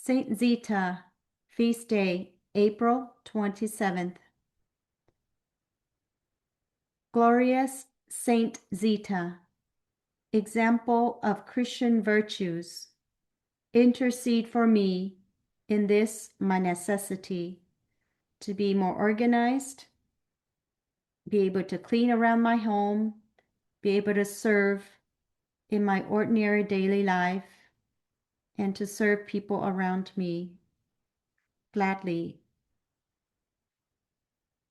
Saint Zita, Feast Day, April 27th. Glorious Saint Zita, example of Christian virtues, intercede for me in this my necessity, to be more organized, be able to clean around my home, be able to serve in my ordinary daily life, and to serve people around me gladly.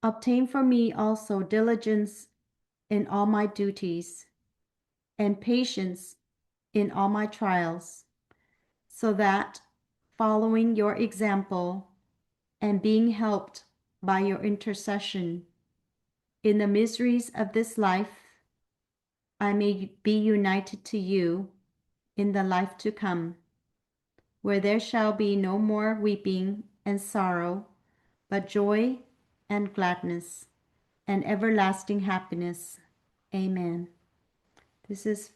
Obtain for me also diligence in all my duties, and patience in all my trials, so that, following your example and being helped by your intercession in the miseries of this life, I may be united to you in the life to come, where there shall be no more weeping and sorrow, but joy and gladness and everlasting happiness. Amen.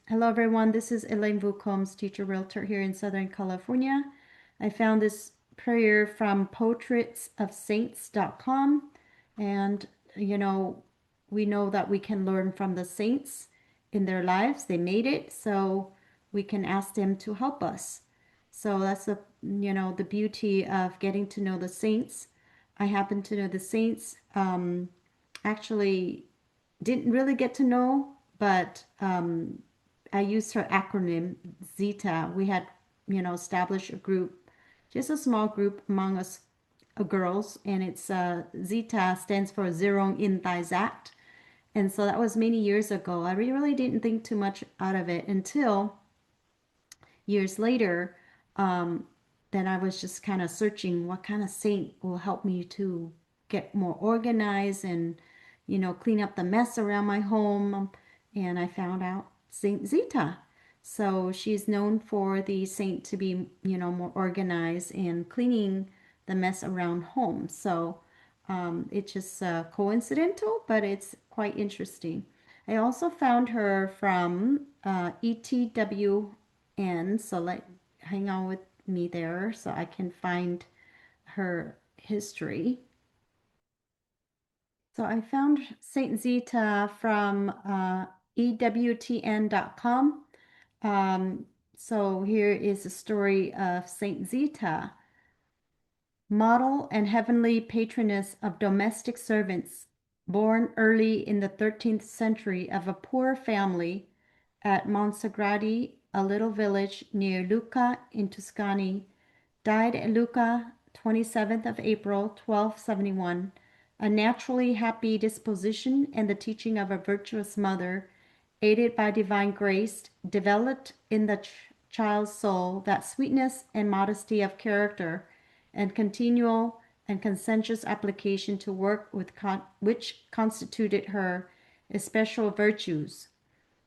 Hello everyone, this is Elaine Vu Combs, teacher realtor here in Southern California. I found this prayer from portraitsofsaints.com, and we know that we can learn from the saints in their lives. They made it, so we can ask them to help us. So that's the beauty of getting to know the saints. I happen to know the saints. Actually didn't really get to know, but I used her acronym Zita. We had, established a group, just a small group among us girls, and it's Zita stands for Zerong In Thai Zat. And so that was many years ago. I really didn't think too much out of it until years later. Then I was just kind of searching what kind of saint will help me to get more organized and, clean up the mess around my home. And I found out Saint Zita. So she's known for the saint to be, more organized and cleaning the mess around home. So it's just coincidental, but it's quite interesting. I also found her from ETWN, so hang on with me there so I can find her history. So I found Saint Zita from EWTN.com. So here is the story of Saint Zita, model and heavenly patroness of domestic servants, born early in the 13th century of a poor family at Monsagradi, a little village near Lucca in Tuscany, died at Lucca 27th of April 1271. A naturally happy disposition and the teaching of a virtuous mother, aided by divine grace, developed in the child's soul that sweetness and modesty of character and continual and conscientious application to work which constituted her especial virtues.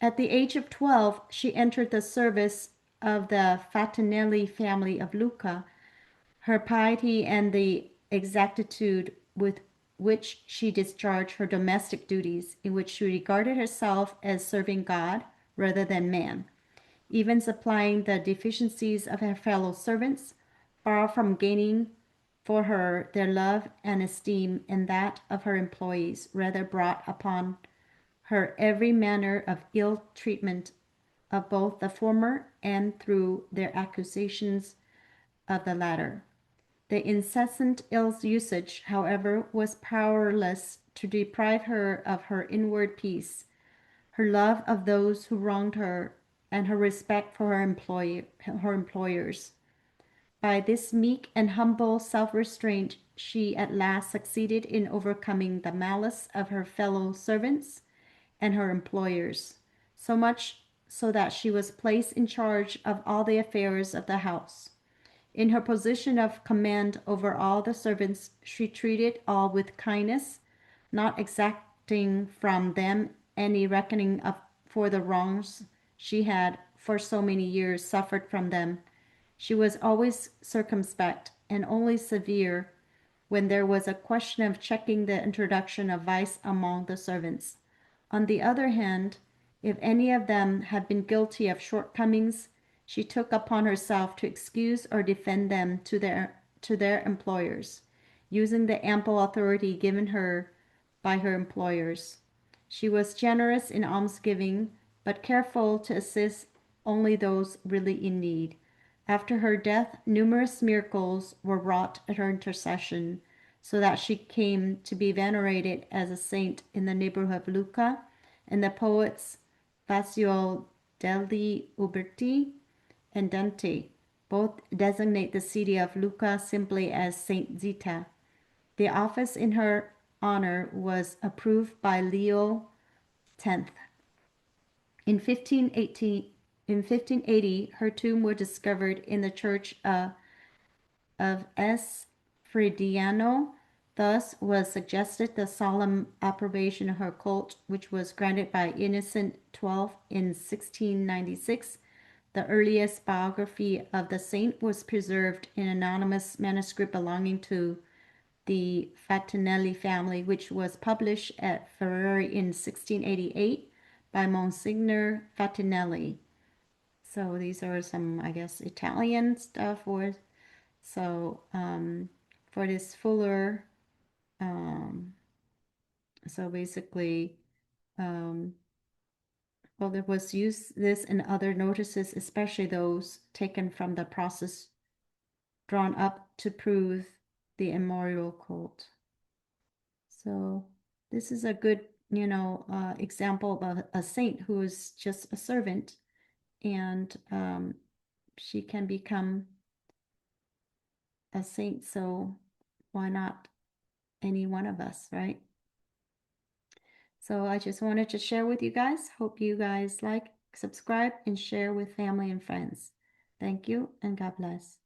At the age of 12, she entered the service of the Fatinelli family of Lucca. Her piety and the exactitude with which she discharged her domestic duties, in which she regarded herself as serving God rather than man, even supplying the deficiencies of her fellow servants, far from gaining for her their love and esteem, and that of her employees, rather brought upon her every manner of ill treatment of both the former and through their accusations of the latter. The incessant ill usage, however, was powerless to deprive her of her inward peace, her love of those who wronged her, and her respect for her employers. By this meek and humble self-restraint, she at last succeeded in overcoming the malice of her fellow servants and her employers, so much so that she was placed in charge of all the affairs of the house. In her position of command over all the servants, she treated all with kindness, not exacting from them any reckoning for the wrongs she had for so many years suffered from them. She was always circumspect and only severe when there was a question of checking the introduction of vice among the servants. On the other hand, if any of them had been guilty of shortcomings, she took upon herself to excuse or defend them to their employers, using the ample authority given her by her employers. She was generous in almsgiving, but careful to assist only those really in need. After her death, numerous miracles were wrought at her intercession, so that she came to be venerated as a saint in the neighborhood of Lucca, and the poets Vasio degli Uberti and Dante both designate the city of Lucca simply as Saint Zita. The office in her honor was approved by Leo X. In 1580, her tomb was discovered in the church of S. Fridiano. Thus was suggested the solemn approbation of her cult, which was granted by Innocent XII in 1696. The earliest biography of the saint was preserved in an anonymous manuscript belonging to the Fatinelli family, which was published at Ferrari in 1688 by Monsignor Fatinelli. So these are some, I guess, Italian stuff. For this fuller, um, so basically, um, well, there was this and other notices, especially those taken from the process drawn up to prove the immemorial cult. So this is a good, example of a saint who is just a servant, and she can become a saint. So why not any one of us, right? So I just wanted to share with you guys. Hope you guys like, subscribe, and share with family and friends. Thank you, and God bless.